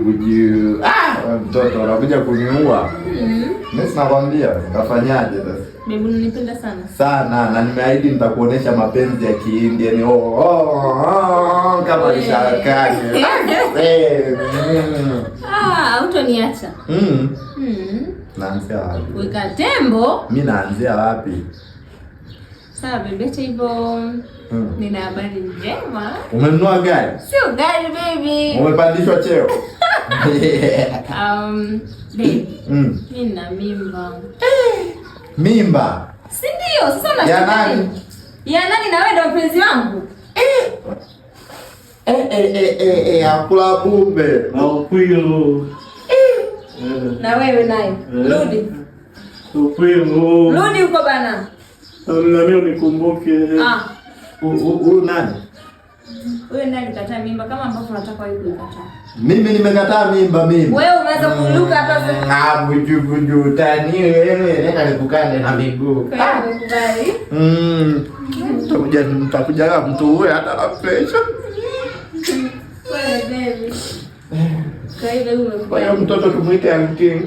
buju. Mtoto anakuja kuniua. Mimi sinakwambia, ngafanyaje sasa? Baby unanipenda sana. Sana, na nimeahidi nitakuonesha mapenzi ya Kihindi, yani kama nishakani. Hutoniacha. Naanzia wapi? Weka tembo. Mimi naanzia wapi? Sawa baby, acha hivyo. Nina habari njema. Umenunua gari? Sio gari baby. Umepandishwa cheo? Baby. Mimi na mimba. Mimba? Si ndio? Sasa unasema ya nani? Ya nani na wewe ndio mpenzi wangu? Akula bumbe. Ukwilo. Na wewe naye. Rudi. Ukwilo. Rudi huko bana. Na mimi unikumbuke. Huyu nani? Wewe nani kataa mimba kama ambavyo unataka wewe kuikataa? Mimi nimekataa mimba mimi. Wewe umeanza kuinuka hata sasa. Buju tani wewe, nenda nikukande na miguu. Kubali. Mtakuja mtu huyo hata na pressure. Wewe baby. Kwa hiyo Kwa hiyo mtoto tumuite Uncle King.